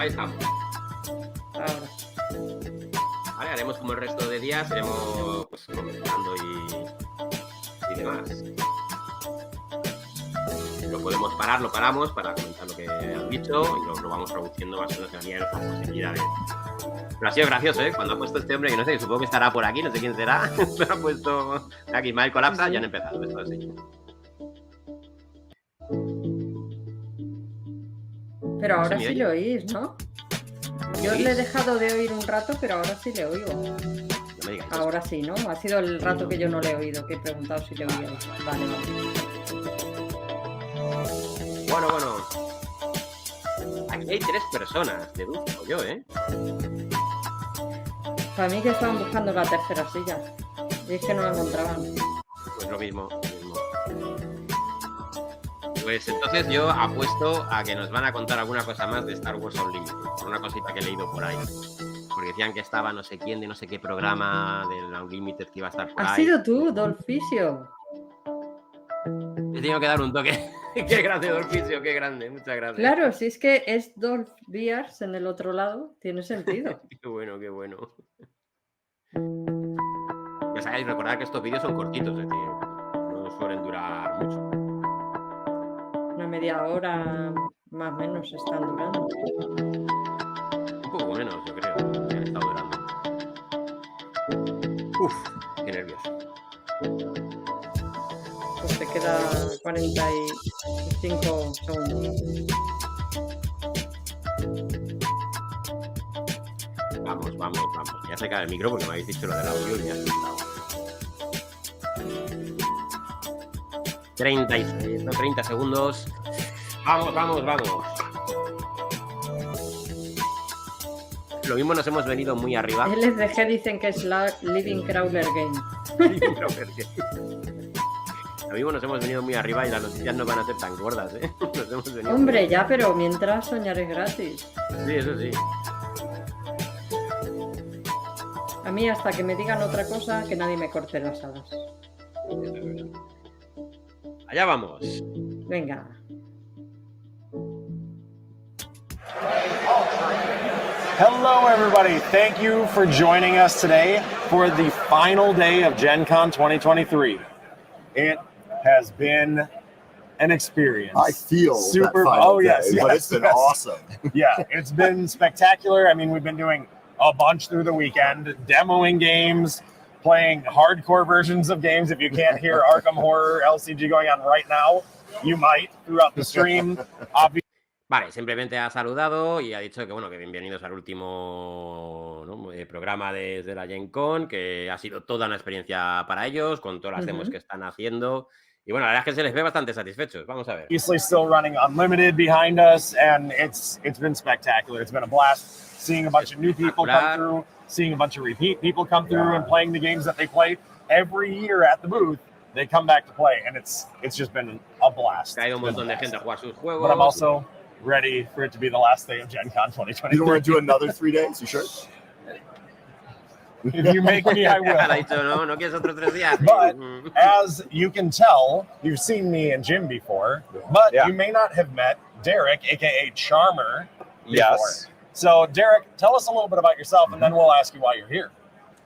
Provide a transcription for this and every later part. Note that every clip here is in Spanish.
Ahí estamos. Ahora. Vale, haremos como el resto de días, iremos pues comentando y demás. Lo podemos parar, lo paramos para comentar lo que has dicho y lo vamos traduciendo más o menos en la línea de nuestras posibilidades. Pero ha sido gracioso, ¿eh? Cuando ha puesto este hombre, que no sé, supongo que estará por aquí, no sé quién será, pero ha puesto aquí Ismael colapsa, ya han empezado esto así. Pero ahora sí le oís, ¿no? Yo le he dejado de oír un rato, pero ahora sí le oigo. No me digáis ahora sí, ¿no? Ha sido el rato que yo no le he oído, que he preguntado si le oíais. Vale, vale. Bueno. Aquí hay 3 personas, deduzco yo, ¿eh? Para mí que estaban buscando la tercera silla. Y es que no la encontraban. Pues lo mismo. Pues entonces yo apuesto a que nos van a contar alguna cosa más de Star Wars Unlimited, por una cosita que he leído por ahí. Porque decían que estaba no sé quién de no sé qué programa del Unlimited que iba a estar por ahí. ¿Has sido tú, Dolficio? Te tengo que dar un toque. Qué grande, Dolficio, qué grande, muchas gracias. Claro, si es que es Dolph Beers en el otro lado, tiene sentido. Qué bueno. Ya sabéis, recordad que estos vídeos son cortitos, es decir, no suelen durar mucho. Una media hora más o menos están durando. Un poco menos, yo creo, que han estado durando. Uf, qué nervios. Pues te queda 45 segundos. Vamos. Ya se cae el micro porque me habéis dicho lo del audio y ya está. 30 segundos. Vamos. Lo mismo nos hemos venido muy arriba. LSDG dicen que es la Living Crawler Game. Lo mismo nos hemos venido muy arriba y las noticias no van a ser tan gordas, ¿eh? Hombre, ya, pero mientras soñar es gratis. Sí, eso sí. A mí hasta que me digan otra cosa, que nadie me corte las alas. Allá vamos. Venga. Hello, everybody. Thank you for joining us today for the final day of Gen Con 2023. It has been an experience. I feel super. That final yes, day, but it's been awesome. Yeah, it's been spectacular. I mean, we've been doing a bunch through the weekend, demoing games, playing hardcore versions of games. If you can't hear Arkham Horror LCG going on right now, you might throughout the stream. Vale, simplemente ha saludado y ha dicho que, bueno, que bienvenidos al último, ¿no? Programa desde la Gen Con, que ha sido toda una experiencia para ellos, con todas las demos que están haciendo. Y bueno, la verdad es que se les ve bastante satisfechos. Vamos a ver. Obviously still running Unlimited behind us, and it's been spectacular. It's been a blast seeing a bunch of new people come through, seeing a bunch of repeat people come through and playing the games that they play every year at the booth. They come back to play, and it's just been a blast. Ha ido un montón de gente a jugar sus juegos. But I'm also ready for it to be the last day of Gen Con 2023. You don't want to do another 3 days? You sure? If you make me, I will. Ha dicho, no quieres otros 3 días. But as you can tell, you've seen me and Jim before, but you may not have met Derek, aka Charmer, before. Yes. So, Derek, tell us a little bit about yourself, and then we'll ask you why you're here.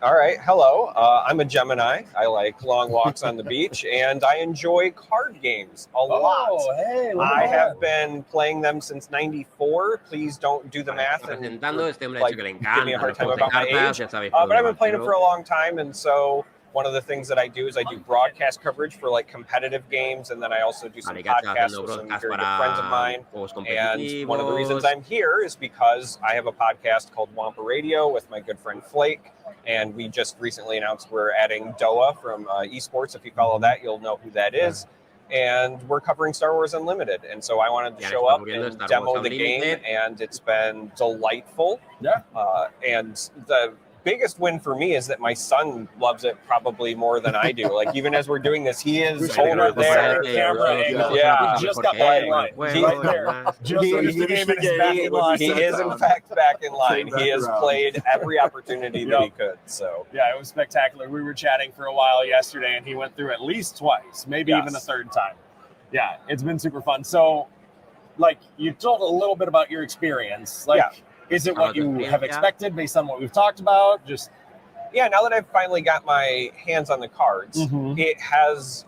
All right. Hello. I'm a Gemini. I like long walks on the beach, and I enjoy card games a lot. Hey, I have been playing them since '94. Please don't do the math and este hombre ha dicho que le encanta, give me a hard time los about my cartas, age. ya sabéis, But I've been playing them for a long time, and so one of the things that I do is I do broadcast coverage for like competitive games, and then I also do some podcasts with some very good friends of mine. And one of the reasons I'm here is because I have a podcast called Wampa Radio with my good friend Flake, and we just recently announced we're adding Doa from esports. If you follow that, you'll know who that is. And we're covering Star Wars Unlimited, and so I wanted to show up and demo the game, and it's been delightful. Yeah. And the biggest win for me is that my son loves it probably more than I do. Like, even as we're doing this, he is over there. Yeah, just got back in line. Right there. He is in fact back in line. He has played every opportunity that he could. So yeah, it was spectacular. We were chatting for a while yesterday, and he went through at least twice, maybe even a third time. Yeah, it's been super fun. So like you told a little bit about your experience. Like, is it what you have expected based on what we've talked about? Just now that I've finally got my hands on the cards, it has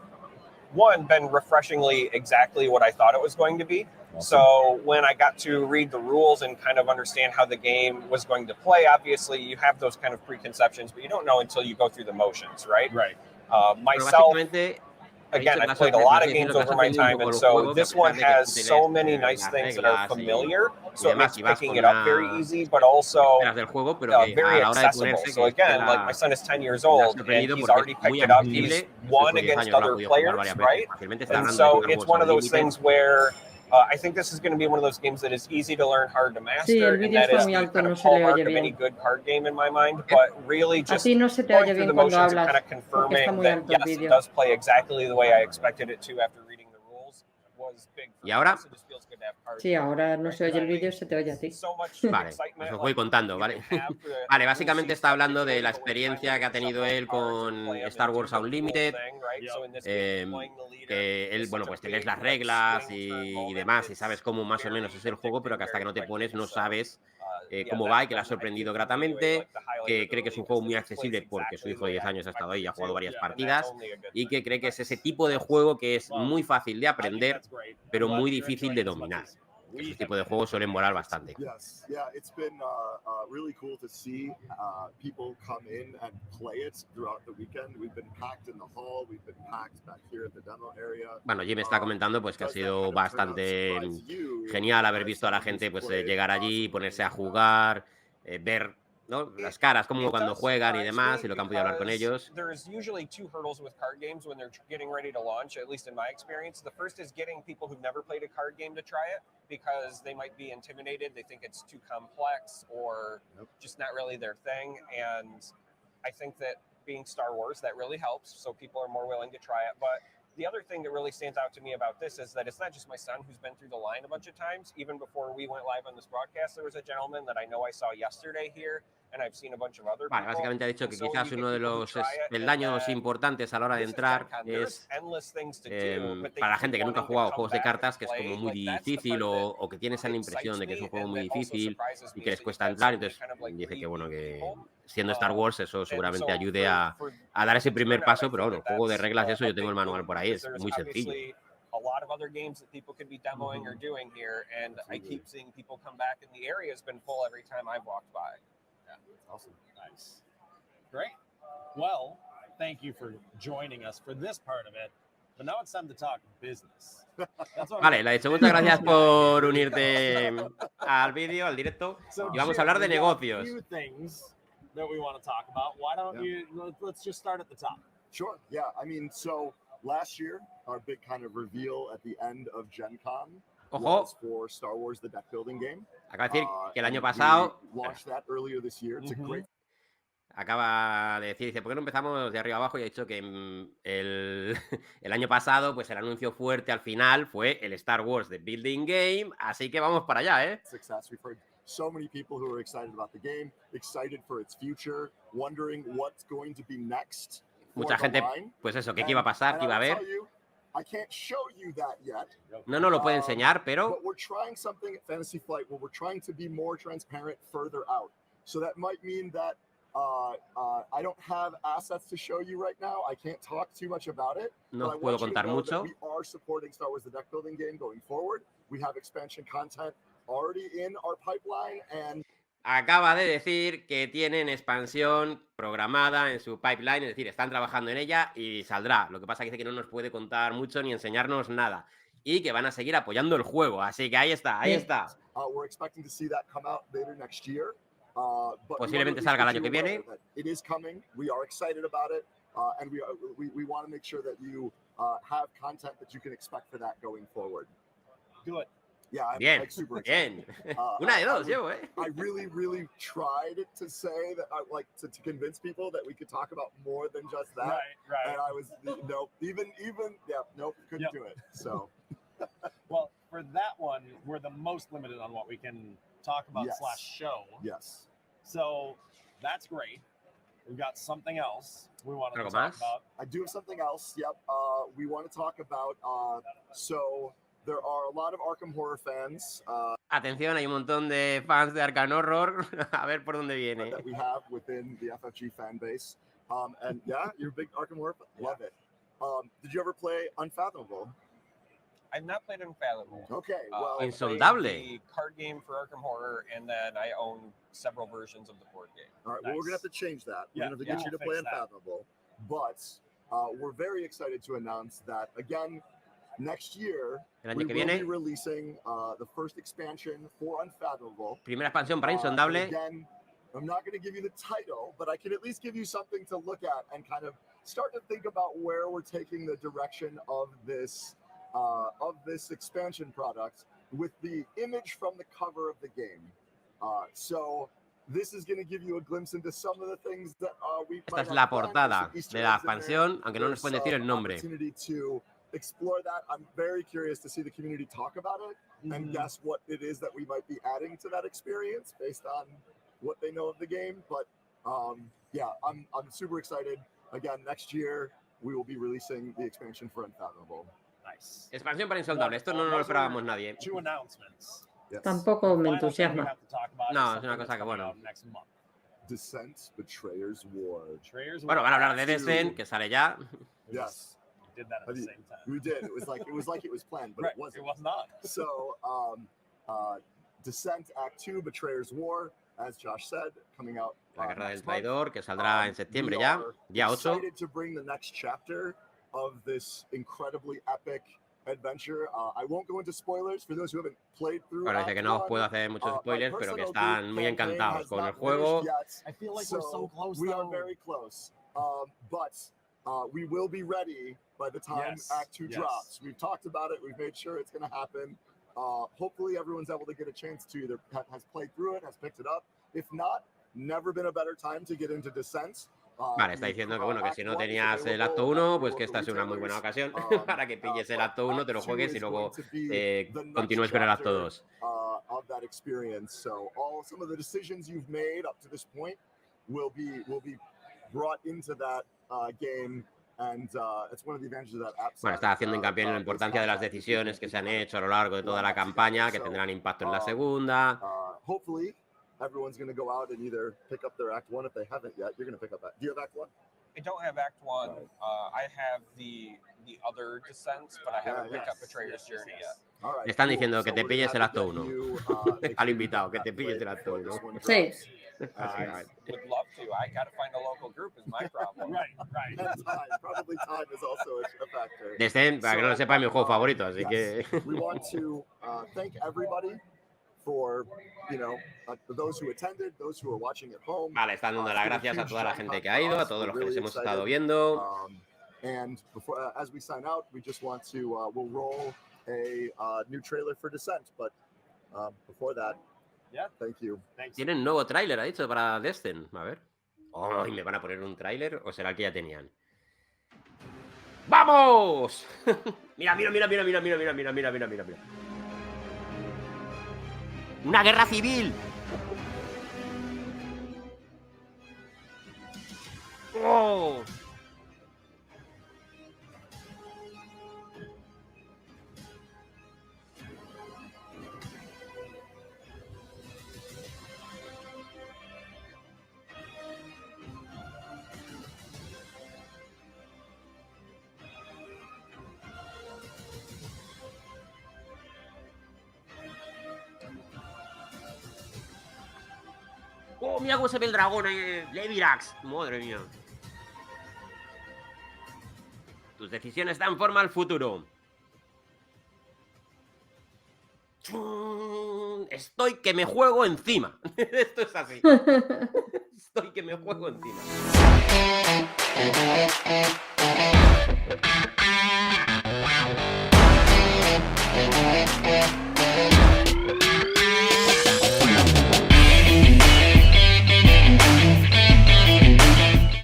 been refreshingly exactly what I thought it was going to be. So when I got to read the rules and kind of understand how the game was going to play, obviously you have those kind of preconceptions, but you don't know until you go through the motions, right? Myself, again, I've played a lot of games over my time, and so this one has so many nice things that are familiar, so it makes picking it up very easy, but also very accessible. So again, like my son is 10 years old, and he's already picked it up. He's won against other players, right? And so it's one of those things where I think this is going to be one of those games that is easy to learn, hard to master, and that is the kind of hallmark of any good card game in my mind. But really just going through the motions and kind of confirming that, yes, it does play exactly the way I expected it to after reading the rules was big for me. So just feels good to have cards. Sí, ahora no se oye el vídeo, se te oye a ti. Vale, pues os voy contando, ¿vale? Vale, básicamente está hablando de la experiencia que ha tenido él con Star Wars Unlimited, que él, bueno, pues te lees las reglas y demás, y sabes cómo más o menos es el juego, pero que hasta que no te pones no sabes cómo va, y que le ha sorprendido gratamente, que cree que es un juego muy accesible porque su hijo de 10 años ha estado ahí y ha jugado varias partidas, y que cree que es ese tipo de juego que es muy fácil de aprender, pero muy difícil de dominar. Ese tipo de juegos suelen molar bastante. Yes, yeah, it's been really cool to see people come in and play it throughout the weekend. We've been packed in the hall, we've been packed back here at the demo area. Bueno, Jim está comentando pues que ha sido bastante genial haber visto a la gente pues llegar allí, ponerse a jugar, ver, ¿no?, las caras, como cuando juegan y demás, y lo que han podido hablar con ellos. There's usually two hurdles with card games when they're getting ready to launch, at least in my experience. The first is getting people who've never played a card game to try it because they might be intimidated, they think it's too complex or just not really their thing. And I think that being Star Wars, that really helps, so people are more willing to try it. But the other thing that really stands out to me about this is that it's not just my son who's been through the line a bunch of times. Even before we went live on this broadcast, there was a gentleman that I know I saw yesterday here, and I've seen a bunch of other people. Vale, básicamente ha dicho que quizás uno de los peldaños importantes a la hora de entrar es para la gente que nunca ha jugado juegos de cartas, que es como muy difícil o que tiene esa impresión de que es un juego muy difícil y que les cuesta entrar. Entonces dice que, bueno, que siendo Star Wars eso seguramente ayude a dar ese primer paso, pero bueno, juego de reglas, eso yo tengo el manual por ahí, es muy sencillo. A lot of other games that people could be demoing or doing here, and I keep seeing people come back, and the area has been full every time I've walked by. Awesome. Nice. Great. Well, thank you for joining us for this part of it. But now it's time to talk business. Vale, le he dicho muchas gracias por unirte al vídeo, al directo. Y vamos a hablar de negocios. That we want to talk about. Why don't let's just start at the top. Sure. Yeah. I mean, so last year, our big kind of reveal at the end of Gen Con was for Star Wars The Deckbuilding Game. Acaba de decir que el año pasado acaba de decir, dice, ¿por qué no empezamos de arriba abajo? Y ha dicho que el año pasado, pues el anuncio fuerte al final fue el Star Wars Deckbuilding Game, así que vamos para allá, ¿eh? Success. We've heard so many people who are excited about the game, excited for its future, wondering what's going to be next. Mucha gente, pues eso, ¿qué iba a pasar? ¿Qué iba a haber? I can't show you that yet. No lo puede enseñar, pero but we're trying something at Fantasy Flight where we're trying to be more transparent further out. So that might mean that I don't have assets to show you right now. I can't talk too much about it. No puedo contar mucho. We are supporting Star Wars The Deckbuilding Game going forward. We have expansion content already in our pipeline, and acaba de decir que tienen expansión programada en su pipeline, es decir, están trabajando en ella y saldrá. Lo que pasa es que dice que no nos puede contar mucho ni enseñarnos nada y que van a seguir apoyando el juego. Así que ahí está, ahí está. We're expecting to see that come out later next year. Posiblemente salga el año que viene. It is coming. We are excited about it, and we want to make sure that you have content that you can expect for that going forward. Good. Yeah, I'm bien, like super excited. Bien. Una de dos llevo, ¿eh? I really tried to say that I like to convince people that we could talk about more than just that. Right. And I was couldn't do it. So well, for that one, we're the most limited on what we can talk about / show. Yes. So that's great. We've got something else we want to talk about. I do have something else. Yep. We want to talk about so there are a lot of Arkham Horror fans. Atención, hay un montón de fans de Arkham Horror. A ver por dónde viene. That we have within the FFG fan base. And yeah, you're a big Arkham Horror fan? Love it. Did you ever play Unfathomable? I've not played Unfathomable. Okay, well, Insondable, the card game for Arkham Horror, and then I own several versions of the board game. All right, well, we're gonna have to change that. We're gonna have to get you to play Unfathomable. But we're very excited to announce that again next year we will be releasing the first expansion for Unfathomable. Primera expansión para Insondable. Again, I'm not going to give you the title, but I can at least give you something to look at and kind of start to think about where we're taking the direction of this expansion product with the image from the cover of the game. So this is going to give you a glimpse into some of the things that we. Esta es la portada de la expansión, aunque no nos pueden decir el nombre. To explore that, I'm very curious to see the community talk about it and guess what it is that we might be adding to that experience based on what they know of the game. But yeah, I'm super excited. Again, next year we will be releasing the expansion for Unfathomable. Nice. Expansión para Insondable. Esto no lo esperábamos nadie. Two announcements. Yes. Tampoco me entusiasma. No, es una cosa que bueno. Descent, Betrayer's War. Bueno, van a hablar de Descent, que sale ya. Yes. Did that at the same time. We did. It was like it was planned, but it wasn't. It was not. So, Descent Act 2, Betrayer's War, as Josh said, coming out. La Guerra del Traidor, que saldrá en septiembre ya, día 8. Excited to bring the next chapter of this incredibly epic adventure. I won't go into spoilers for those who haven't played through. Bueno, dice que no os puedo hacer muchos spoilers, pero que están muy encantados con el juego. I feel like we're so close. We are very close. But we will be ready by the time Act 2 drops. We've talked about it. We've made sure it's going to happen. Hopefully everyone's able to get a chance to either has played through it, has picked it up. If not, never been a better time to get into Descent. Vale, está diciendo que bueno, que si no tenías el acto 1, pues que esta es una muy buena ocasión para que pilles el acto 1, te lo juegues y luego continúes con el acto 2. Of that experience. So some of the decisions you've made up to this point will be brought into that game. And it's one of the advantages of that app. Bueno, está haciendo hincapié en la importancia de las decisiones que se han hecho a lo largo de toda la campaña, que tendrán impacto en la segunda. Hopefully, everyone's going to go out and either pick up their Act 1 if they haven't yet. You're going to pick up that. Do you have Act 1? I don't have Act 1. I have the other Descents, but I haven't picked up Betrayer's Journey yet. Le están diciendo que te pilles el acto 1. Al invitado, que te pilles el acto 1. Sí. I would love to. I got to find a local group is my problem. Right. And time. Probably time is also a factor. Descent, para que no lo sepa, es mi juego favorito, así que... We want to thank everybody for, those who attended, those who are watching at home. Vale, están dando las gracias a toda la gente que ha ido, a todos los que les hemos estado viendo. And before, as we sign out, we just want to, we'll roll a new trailer for Descent, but before that, thank you. Tienen nuevo tráiler, ha dicho, para Descent. A ver. ¿Y me van a poner un tráiler o será el que ya tenían? ¡Vamos! Mira. ¡Una guerra civil! ¡Oh! ¡Oh, mira cómo se ve el dragón! ¡Levirax! ¡Madre mía! Tus decisiones dan forma al futuro. Estoy que me juego encima. Esto es así. Estoy que me juego encima.